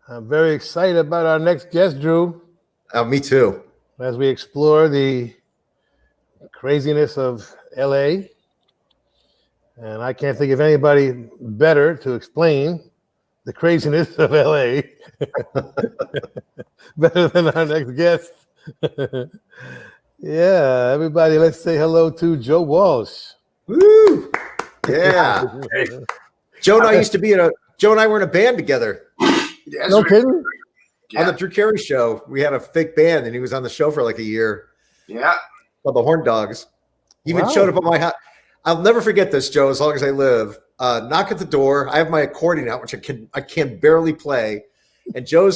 I'm very excited about our next guest, Drew. Me too. As we explore the craziness of LA. And I can't think of anybody better to explain the craziness of LA better than our next guest. Yeah, everybody, let's say hello to Joe Walsh. Woo! Yeah. Joe and I were in a band together. Yes, No kidding? On the Drew Carey show. We had a fake band and he was on the show for like a year. Yeah. Called the Horn Dogs. He even Wow. showed up at my house. I'll never forget this, Joe, as long as I live. Knock at the door. I have my accordion out, which I can barely play. And Joe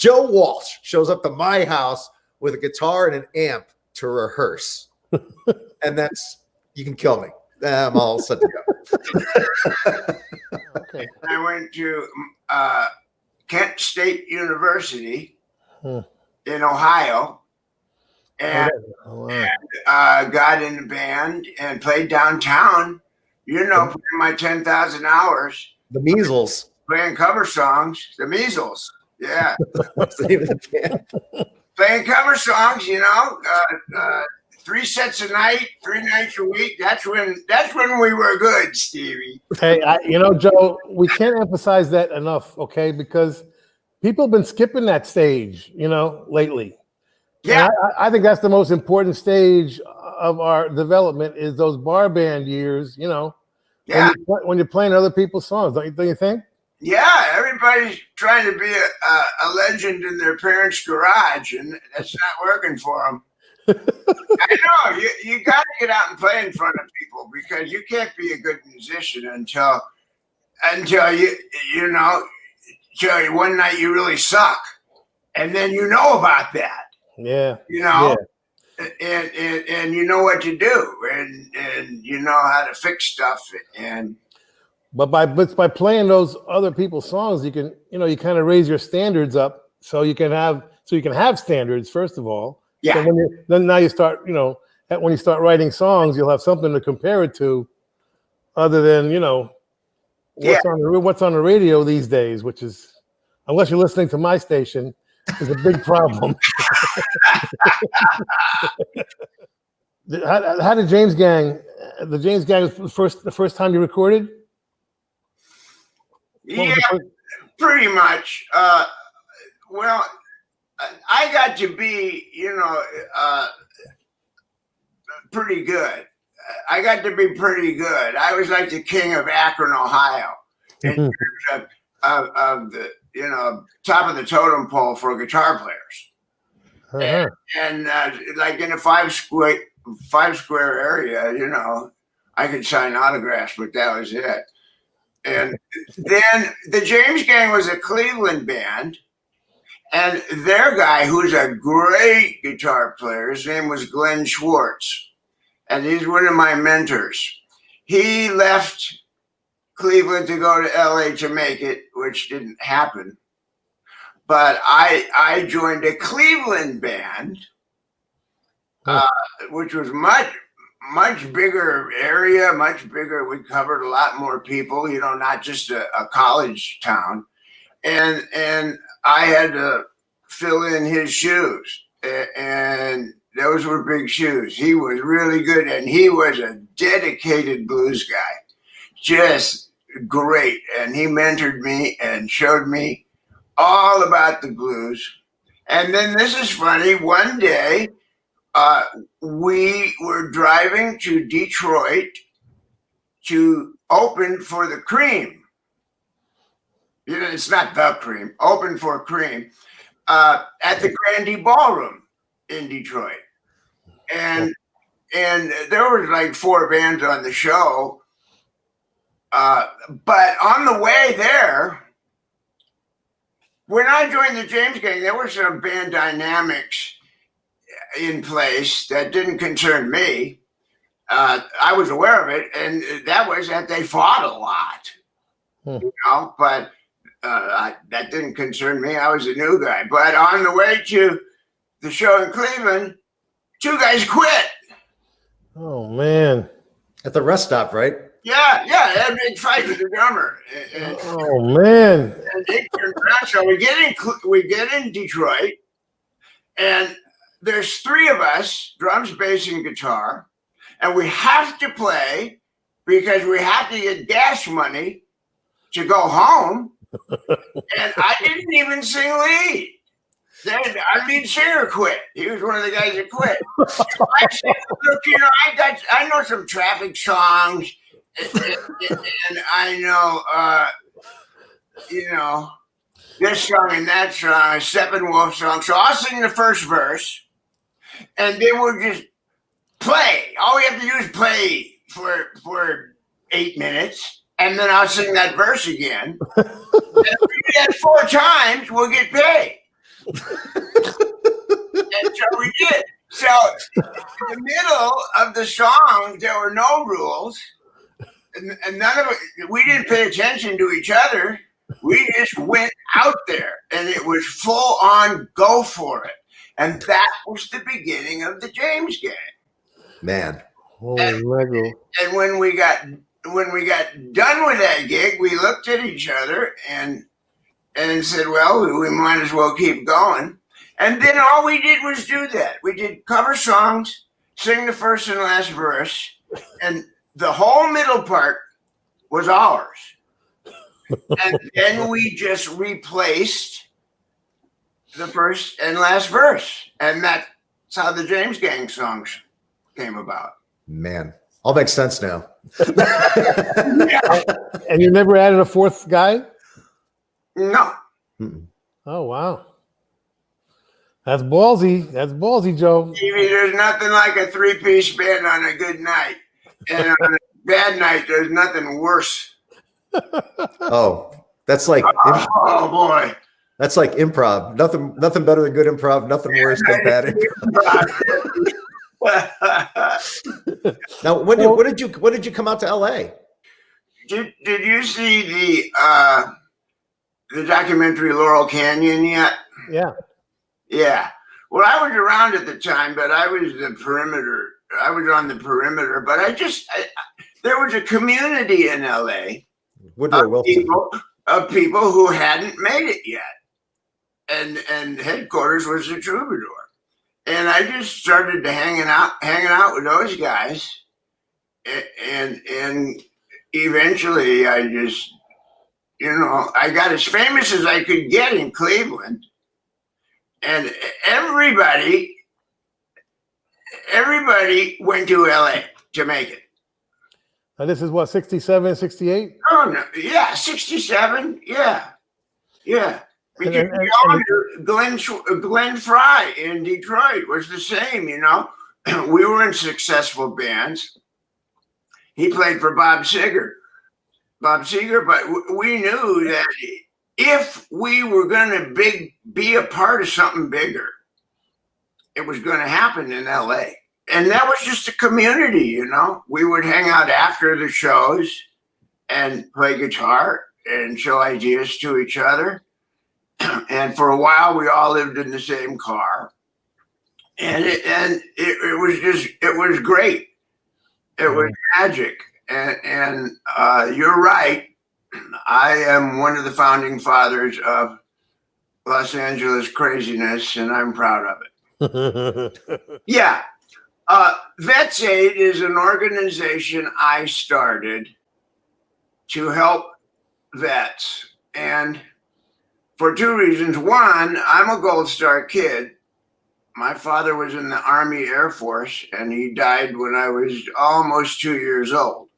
Walsh shows up to my house with a guitar and an amp to rehearse. And you can kill me. I'm all set to go. Okay. I went to Kent State University in Ohio and got in the band and played downtown, playing my 10,000 hours. The Measles. Playing cover songs, the Measles. Yeah. What's the name of the band? Playing cover songs, 3 sets a night, 3 nights a week. That's when we were good, Stevie. Hey, Joe, we can't emphasize that enough, okay? Because people have been skipping that stage, lately. Yeah. And I think that's the most important stage of our development is those bar band years, Yeah. when you're playing other people's songs, don't you think? Yeah, everybody's trying to be a legend in their parents' garage, and that's not working for them. I know you got to get out and play in front of people because you can't be a good musician until one night you really suck, and then you know about that. Yeah. And you know what to do, and you know how to fix stuff, But by playing those other people's songs, you can you kind of raise your standards up so you can have standards first of all. Yeah. So then now you start when you start writing songs, you'll have something to compare it to, other than what's on the radio these days, which is, unless you're listening to my station, is a big problem. How did James Gang? The James Gang was the first time you recorded? Yeah, pretty much. Well, I got to be, pretty good. I got to be pretty good. I was like the king of Akron, Ohio, in terms of the, top of the totem pole for guitar players. And like in a five square area, I could sign autographs, but that was it. And then the James Gang was a Cleveland band, and their guy, who's a great guitar player, his name was Glenn Schwartz, and he's one of my mentors. He left Cleveland to go to LA to make it, which didn't happen. But I joined a Cleveland band, which was much bigger area, much bigger. We covered a lot more people, not just a college town. And I had to fill in his shoes, and those were big shoes. He was really good, and he was a dedicated blues guy, just great. And he mentored me and showed me all about the blues. And then this is funny. One day, we were driving to Detroit to open for the Cream. It's not the Cream. Open for Cream at the Grandee Ballroom in Detroit, and there was like 4 bands on the show. But on the way there, when I joined the James Gang, there were some band dynamics in place that didn't concern me. I was aware of it, and that was that they fought a lot, but that didn't concern me. I was a new guy. But on the way to the show in Cleveland, 2 guys quit. Oh, man. At the rest stop, right? Yeah, yeah, they had a big fight with the drummer. Oh man! And they turned around. So we get in Detroit, and there's three of us: drums, bass, and guitar, and we have to play because we have to get gas money to go home. And I didn't even sing lead. Then our lead singer quit. He was one of the guys that quit. I said, look, you know, I know some Traffic songs, and I know, you know, this song and that song, a Steppenwolf song. So I'll sing the first verse, and then we'll just play. All we have to do is play for 8 minutes, and then I'll sing that verse again. And if we do that 4 times, we'll get paid. And so we did. So in the middle of the song, there were no rules, and none of it. We didn't pay attention to each other. We just went out there, and it was full on go for it. And that was the beginning of the James Gang. Man. Holy Lego. And when we got done with that gig, we looked at each other and said, well, we might as well keep going. And then all we did was do that. We did cover songs, sing the first and last verse, and the whole middle part was ours. And then we just replaced the first and last verse. And that's how the James Gang songs came about. Man, all makes sense now. Yeah. And you never added a fourth guy? No. Mm-mm. Oh wow. That's ballsy. That's ballsy, Joe. Stevie, there's nothing like a 3-piece band on a good night. And on a bad night, there's nothing worse. Oh, that's like Oh boy. that's like improv. Nothing better than good improv. Nothing worse than bad improv. Now, when did you come out to LA? Did you see the documentary Laurel Canyon yet? Yeah. Yeah. Well, I was around at the time, but I was the perimeter. I was on the perimeter, but there was a community in LA Woodrow Wilson. of people who hadn't made it yet. And headquarters was the Troubadour. And I just started to hanging out with those guys. And eventually I just, you know, I got as famous as I could get in Cleveland. And everybody went to LA to make it. Now this is what, 67, 68? Oh no, yeah, 67, yeah. Glenn Fry in Detroit was the same, you know. We were in successful bands. He played for Bob Seger, but we knew that if we were going to be a part of something bigger, it was going to happen in LA. And that was just a community, you know. We would hang out after the shows and play guitar and show ideas to each other. And for a while, we all lived in the same car. And it was great. It was magic. And you're right. I am one of the founding fathers of Los Angeles craziness, and I'm proud of it. Yeah. Vets Aid is an organization I started to help vets. And for 2 reasons. One, I'm a Gold Star kid. My father was in the Army Air Force, and he died when I was almost 2 years old.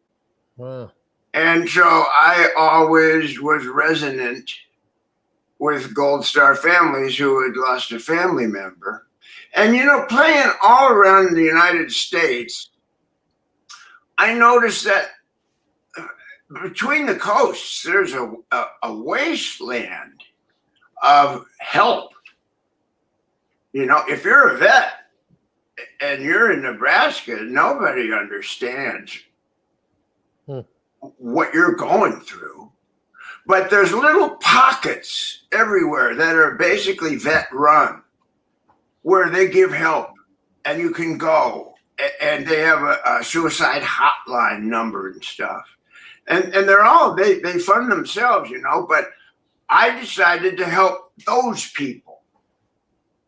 Wow. And so I always was resonant with Gold Star families who had lost a family member. And, you know, playing all around the United States, I noticed that between the coasts, there's a wasteland of help. You know, if you're a vet and you're in Nebraska, nobody understands what you're going through. But there's little pockets everywhere that are basically vet run, where they give help and you can go and they have a suicide hotline number and stuff. And they're all, they fund themselves, you know, but I decided to help those people.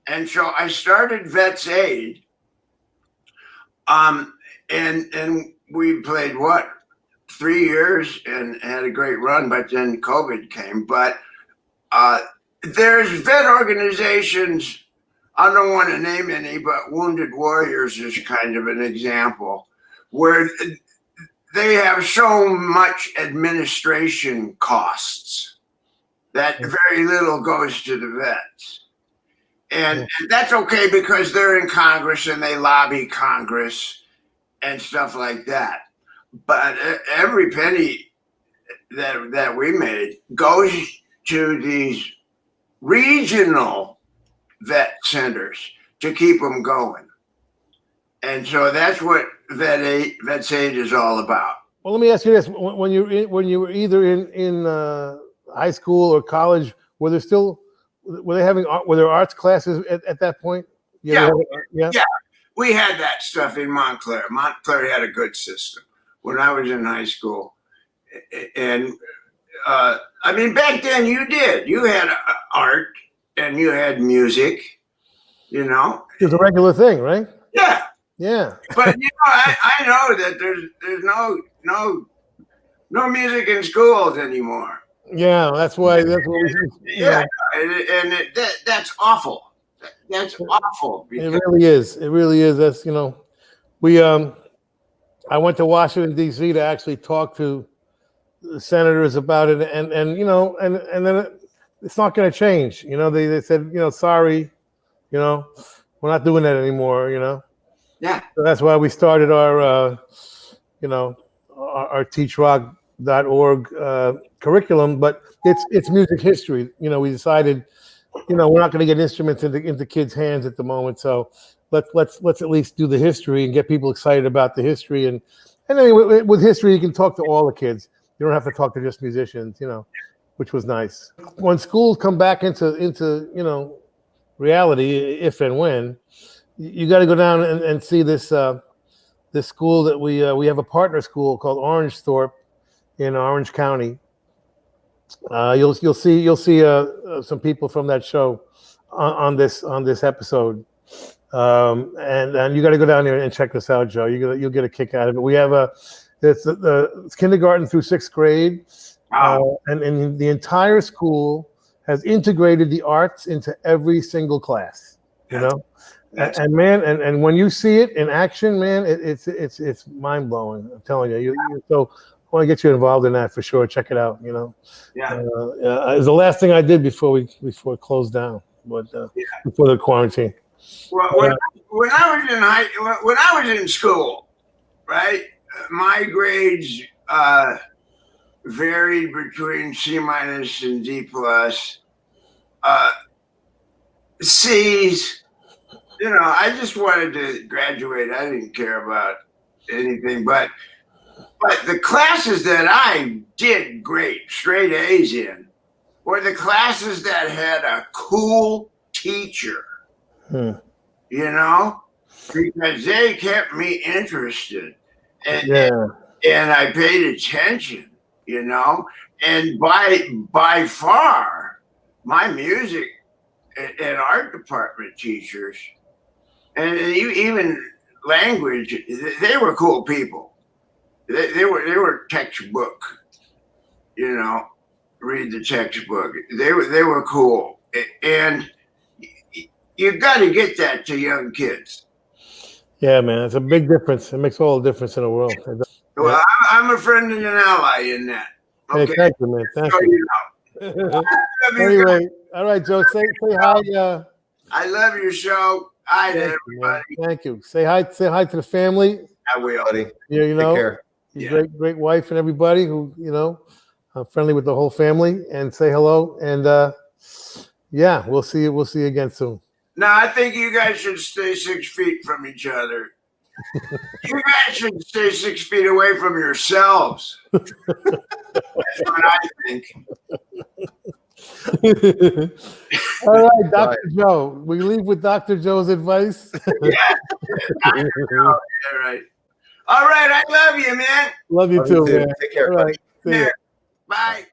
And so I started Vets Aid. And we played 3 years and had a great run, but then COVID came. But there's vet organizations, I don't want to name any, but Wounded Warriors is kind of an example, where they have so much administration costs that very little goes to the vets. And that's okay because they're in Congress and they lobby Congress and stuff like that. But every penny that we made goes to these regional vet centers to keep them going. And so that's what Vets Aid is all about. Well, let me ask you this: when you were either in high school or college, were there arts classes at that point? Yeah, we had that stuff in Montclair. Montclair had a good system when I was in high school, and I mean back then you had art and you had music, you know. It was a regular thing, right? Yeah. Yeah. But you know, I know that there's no music in schools anymore. Yeah, that's why. That's what we. Yeah, and that's awful. That's awful. It really is. It really is. That's, you know, we I went to Washington D.C. to actually talk to the senators about it, and you know, and then it's not going to change. You know, they said, you know, sorry, you know, we're not doing that anymore. You know. Yeah. So that's why we started our you know, our TeachRock.org curriculum, but it's music history. You know, we decided, you know, we're not going to get instruments into kids' hands at the moment, so let's at least do the history and get people excited about the history. And anyway, with history, you can talk to all the kids. You don't have to talk to just musicians, you know, which was nice. When schools come back into you know, reality, if and when, you got to go down and see this this school that we have a partner school called Orangethorpe in Orange County. You'll see some people from that show on this episode, and you got to go down there and check this out, Joe. You'll get a kick out of it. We have it's kindergarten through 6th grade, and the entire school has integrated the arts into every single class. You know. And man, and when you see it in action, man, it's mind blowing. I'm telling you. So I want to get you involved in that for sure. Check it out. You know. Yeah. It was the last thing I did before it closed down, but before the quarantine. Well, when I was in school, right, my grades varied between C- and D+. C's. You know, I just wanted to graduate. I didn't care about anything, but the classes that I did great, straight A's in, were the classes that had a cool teacher. You know, because they kept me interested, and I paid attention. You know, and by far, my music and art department teachers, and even language, they were cool people. They were textbook, you know, read the textbook. They were cool, and you got to get that to young kids. Yeah, man, it's a big difference. It makes all the difference in the world. Well, I'm a friend and an ally in that. Okay, hey, thank you, man. Thank so you. Anyway, all right, Joe. Say hi. I love your show. Hi to everybody. Thank you. Say hi to the family. I will. Buddy. Yeah, you know, Take care. Great wife and everybody who, you know, friendly with the whole family, and say hello. And we'll see you again soon. No, I think you guys should stay 6 feet from each other. You guys should stay 6 feet away from yourselves. That's what I think. All right, Dr. Joe. We leave with Dr. Joe's advice. Yeah. All right. All right. I love you, man. Love you too, man. Take care, All buddy. right. See ya. Bye.